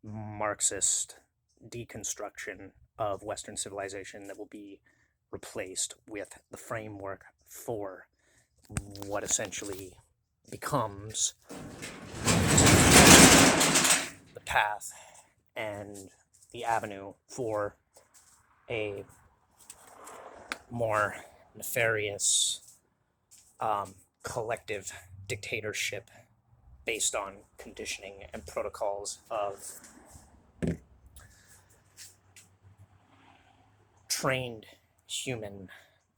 Marxist deconstruction of Western civilization that will be replaced with the framework for what essentially becomes the path and the avenue for a more nefarious collective dictatorship based on conditioning and protocols of trained human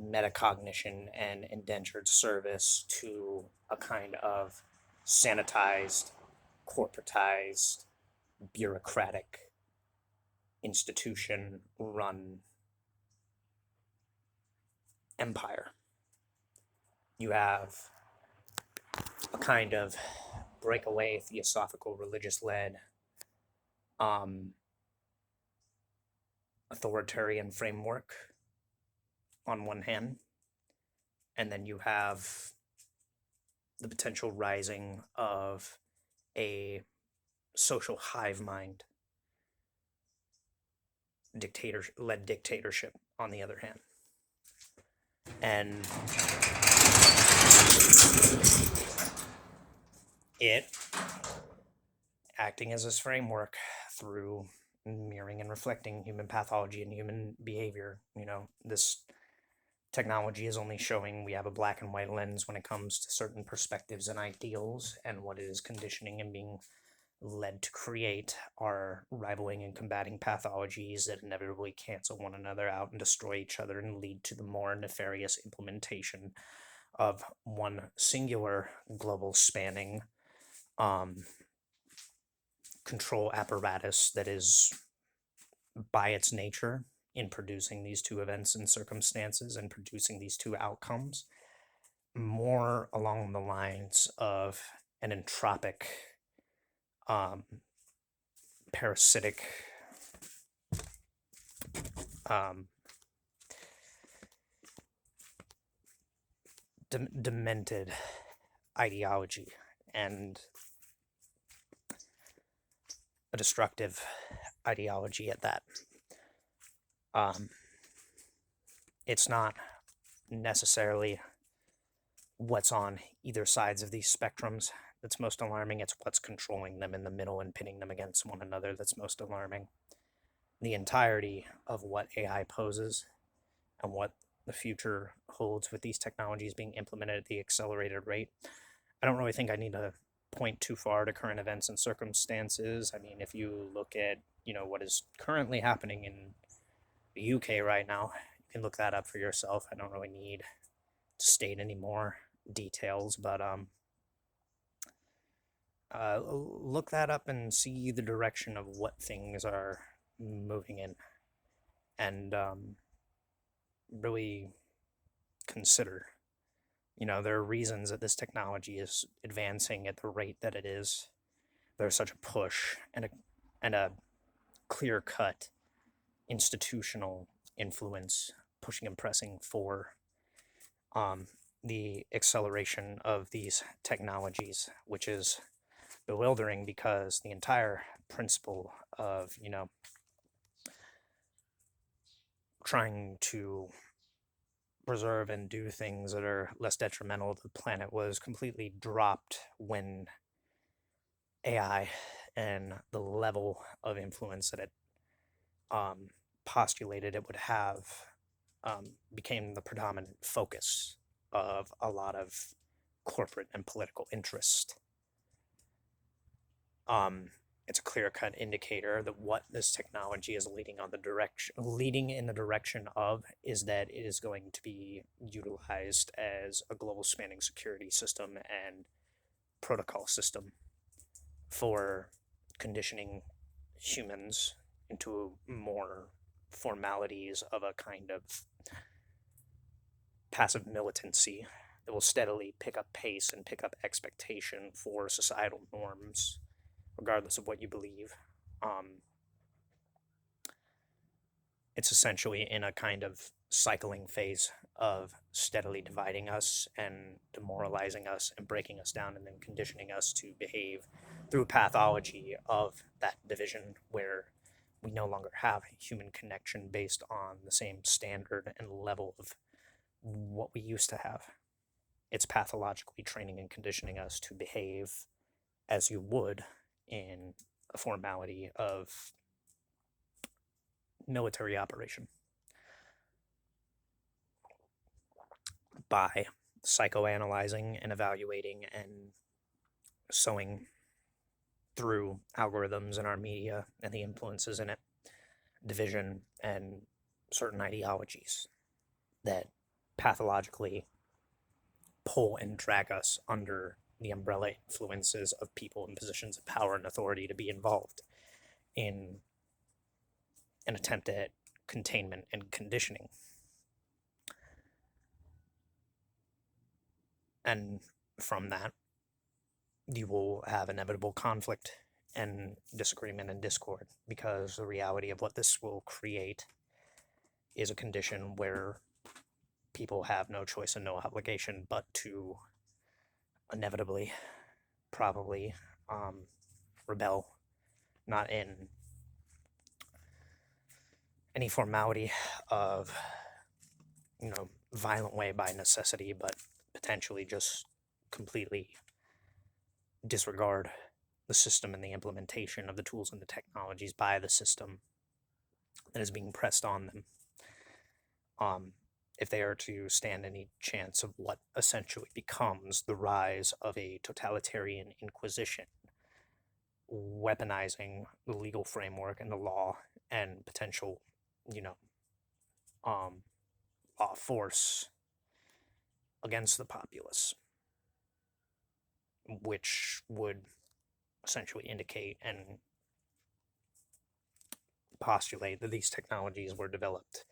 metacognition and indentured service to a kind of sanitized, corporatized, bureaucratic institution run empire. You have a kind of breakaway theosophical religious led authoritarian framework on one hand, and then you have the potential rising of a social hive mind dictatorship on the other hand. And it acting as this framework through mirroring and reflecting human pathology and human behavior. This technology is only showing we have a black and white lens when it comes to certain perspectives and ideals, and what it is conditioning and being led to create are rivaling and combating pathologies that inevitably cancel one another out and destroy each other and lead to the more nefarious implementation of one singular global spanning control apparatus that is, by its nature, in producing these two events and circumstances and producing these two outcomes, more along the lines of an entropic, parasitic, demented ideology, and a destructive ideology at that. It's not necessarily what's on either sides of these spectrums that's most alarming. It's what's controlling them in the middle and pitting them against one another that's most alarming. The entirety of what AI poses and what the future holds with these technologies being implemented at the accelerated rate, I don't really think I need to point too far to current events and circumstances. I mean, if you look at, what is currently happening in the UK right now, you can look that up for yourself. I don't really need to state any more details, but look that up and see the direction of what things are moving in, and really consider. There are reasons that this technology is advancing at the rate that it is. There's such a push and a clear-cut institutional influence pushing and pressing for the acceleration of these technologies, which is bewildering because the entire principle of, trying to preserve and do things that are less detrimental to the planet was completely dropped when AI and the level of influence that it postulated it would have became the predominant focus of a lot of corporate and political interest. It's a clear-cut indicator that what this technology is leading in the direction of is that it is going to be utilized as a global spanning security system and protocol system for conditioning humans into more formalities of a kind of passive militancy that will steadily pick up pace and pick up expectation for societal norms, regardless of what you believe. It's essentially in a kind of cycling phase of steadily dividing us and demoralizing us and breaking us down and then conditioning us to behave through pathology of that division where we no longer have human connection based on the same standard and level of what we used to have. It's pathologically training and conditioning us to behave as you would in a formality of military operation by psychoanalyzing and evaluating and sewing through algorithms in our media and the influences in it, division, and certain ideologies that pathologically pull and drag us under the umbrella influences of people in positions of power and authority to be involved in an attempt at containment and conditioning. And from that, you will have inevitable conflict and disagreement and discord because the reality of what this will create is a condition where people have no choice and no obligation but to inevitably, probably, rebel, not in any formality of, violent way by necessity, but potentially just completely disregard the system and the implementation of the tools and the technologies by the system that is being pressed on them. If they are to stand any chance of what essentially becomes the rise of a totalitarian inquisition, weaponizing the legal framework and the law and potential, you know, law force against the populace, which would essentially indicate and postulate that these technologies were developed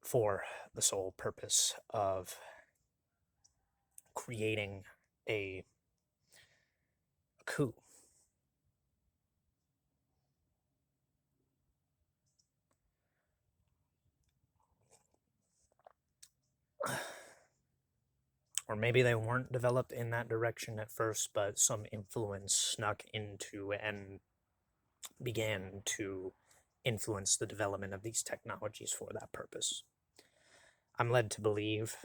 for the sole purpose of creating a coup. Or maybe they weren't developed in that direction at first, but some influence snuck into and began to influence the development of these technologies for that purpose. I'm led to believe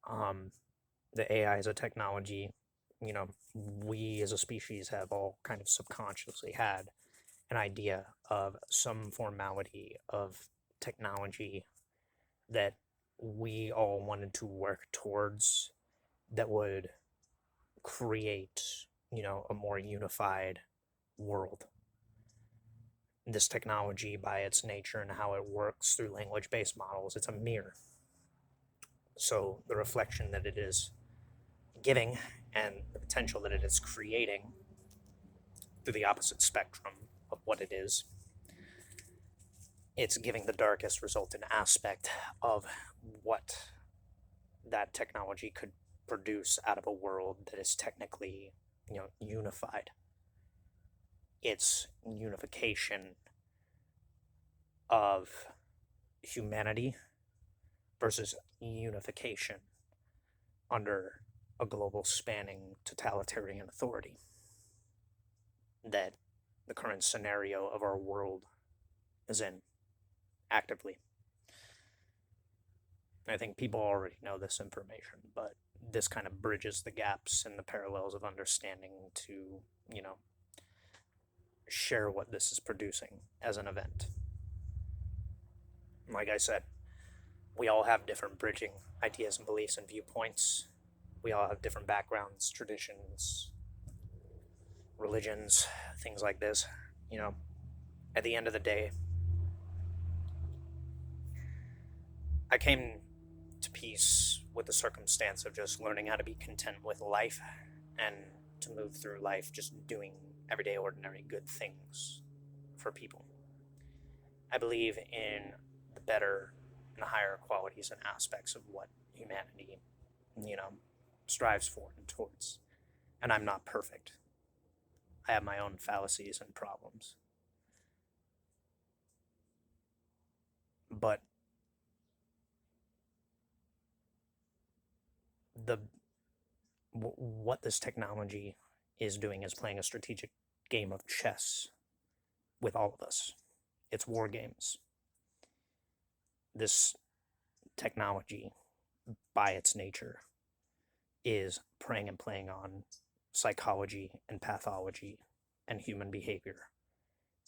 that AI is a technology, we as a species have all kind of subconsciously had an idea of some formality of technology that we all wanted to work towards that would create, a more unified world. This technology, by its nature and how it works through language based models, it's a mirror. So the reflection that it is giving and the potential that it is creating through the opposite spectrum of what it is, it's giving the darkest resultant aspect of what that technology could produce out of a world that is technically, unified. It's unification of humanity versus unification under a global spanning totalitarian authority that the current scenario of our world is in actively. I think people already know this information, but this kind of bridges the gaps and the parallels of understanding to, share what this is producing as an event. Like I said, we all have different bridging ideas and beliefs and viewpoints. We all have different backgrounds, traditions, religions, things like this. At the end of the day, I came to peace with the circumstance of just learning how to be content with life and to move through life just doing everyday, ordinary, good things for people. I believe in the better and the higher qualities and aspects of what humanity, you know, strives for and towards. And I'm not perfect. I have my own fallacies and problems. But the what this technology is doing is playing a strategic game of chess with all of us. It's war games. This technology, by its nature, is preying and playing on psychology and pathology and human behavior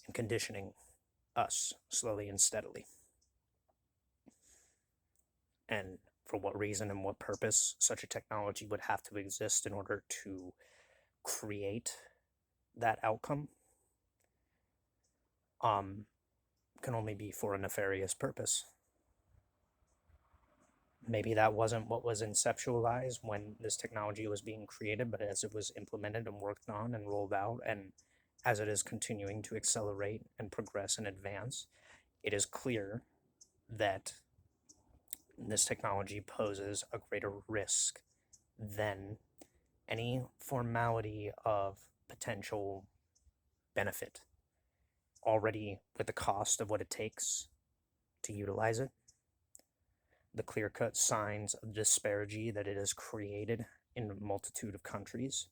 and conditioning us slowly and steadily. And for what reason and what purpose such a technology would have to exist in order to create that outcome can only be for a nefarious purpose. Maybe that wasn't what was conceptualized when this technology was being created, but as it was implemented and worked on and rolled out, and as it is continuing to accelerate and progress and advance, it is clear that this technology poses a greater risk than any formality of potential benefit, already with the cost of what it takes to utilize it, the clear-cut signs of disparity that it has created in a multitude of countries,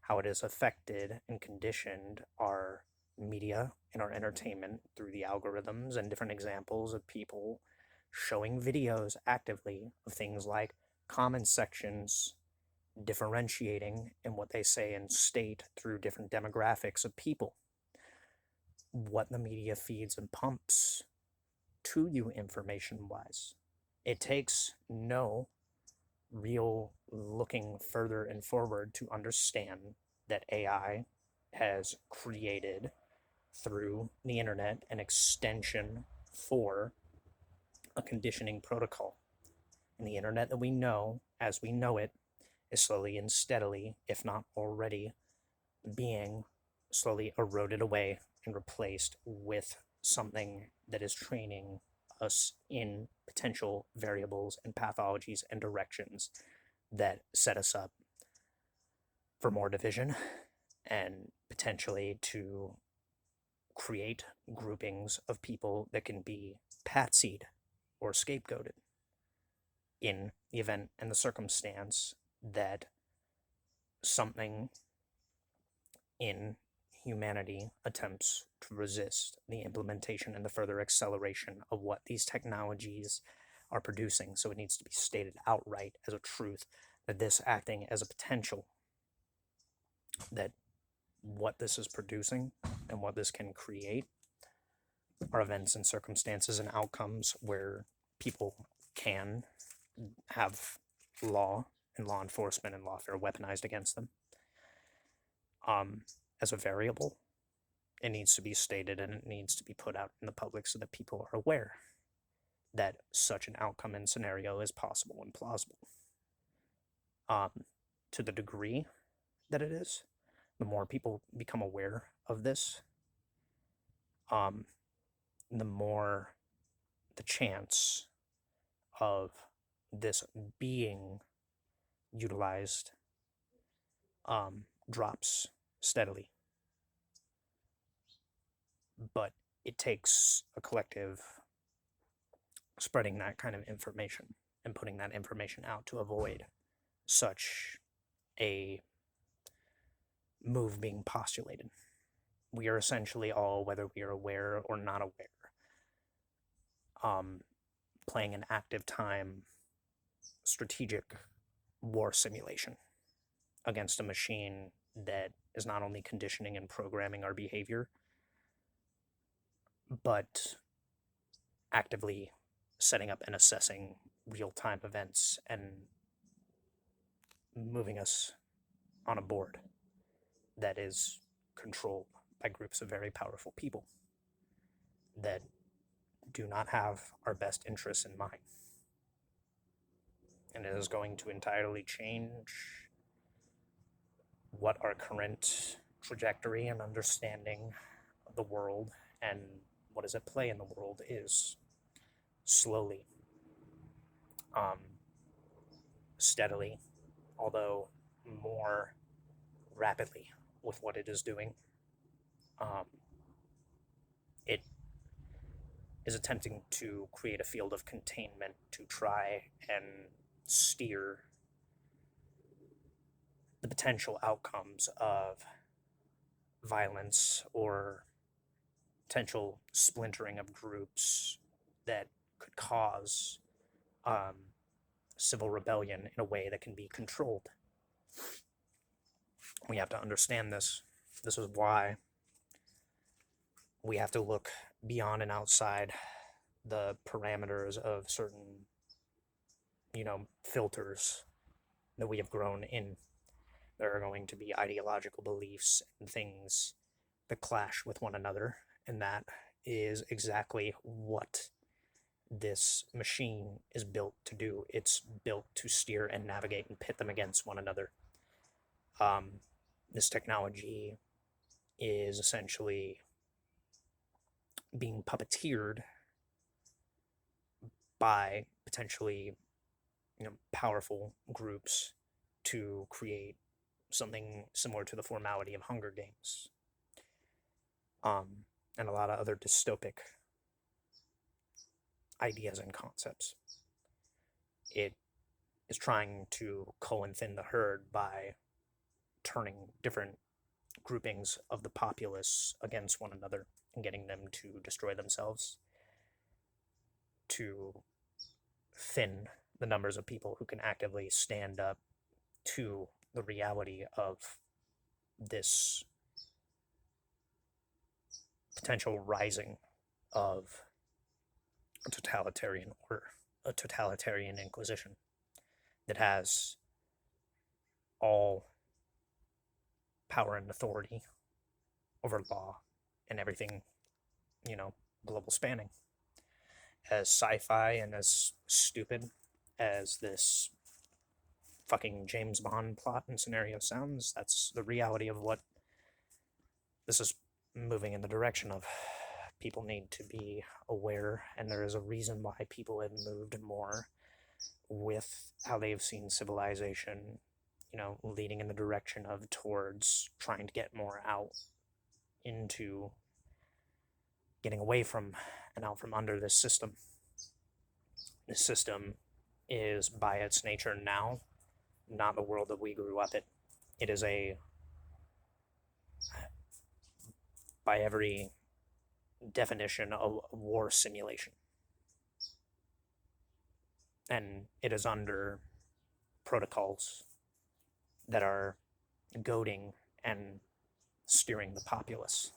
how it has affected and conditioned our media and our entertainment through the algorithms and different examples of people showing videos actively of things like comment sections differentiating in what they say and state through different demographics of people, what the media feeds and pumps to you information wise. It takes no real looking further and forward to understand that AI has created through the internet an extension for a conditioning protocol. And the internet that we know, as we know it, is slowly and steadily, if not already, being slowly eroded away and replaced with something that is training us in potential variables and pathologies and directions that set us up for more division and potentially to create groupings of people that can be patsied or scapegoated in the event and the circumstance that something in humanity attempts to resist the implementation and the further acceleration of what these technologies are producing. So it needs to be stated outright as a truth that this acting as a potential, that what this is producing and what this can create are events and circumstances and outcomes where people can have law and law enforcement and lawfare weaponized against them. As a variable, it needs to be stated and it needs to be put out in the public so that people are aware that such an outcome and scenario is possible and plausible. To the degree that it is, the more people become aware of this, the more the chance of this being utilized drops steadily. But it takes a collective spreading that kind of information and putting that information out to avoid such a move being postulated. We are essentially all, whether we are aware or not aware, playing an active time strategic war simulation against a machine that is not only conditioning and programming our behavior, but actively setting up and assessing real-time events and moving us on a board that is controlled by groups of very powerful people that do not have our best interests in mind. And it is going to entirely change what our current trajectory and understanding of the world and what is at play in the world is slowly, steadily, although more rapidly with what it is doing. It is attempting to create a field of containment to try and steer the potential outcomes of violence or potential splintering of groups that could cause civil rebellion in a way that can be controlled. We have to understand this. This is why we have to look beyond and outside the parameters of certain, filters that we have grown in. There are going to be ideological beliefs and things that clash with one another, and that is exactly what this machine is built to do. It's built to steer and navigate and pit them against one another. This technology is essentially being puppeteered by potentially, powerful groups to create something similar to the formality of Hunger Games, and a lot of other dystopic ideas and concepts. It is trying to cull and thin the herd by turning different groupings of the populace against one another and getting them to destroy themselves, to thin the numbers of people who can actively stand up to the reality of this potential rising of a totalitarian order, a totalitarian inquisition that has all power and authority over law and everything, global spanning. As sci-fi and as stupid as this fucking James Bond plot and scenario sounds, that's the reality of what this is moving in the direction of. People need to be aware, and there is a reason why people have moved more with how they've seen civilization, leading in the direction of towards trying to get more out into getting away from and out from under this system. This system is, by its nature now, not the world that we grew up in. It is by every definition, a war simulation. And it is under protocols that are goading and steering the populace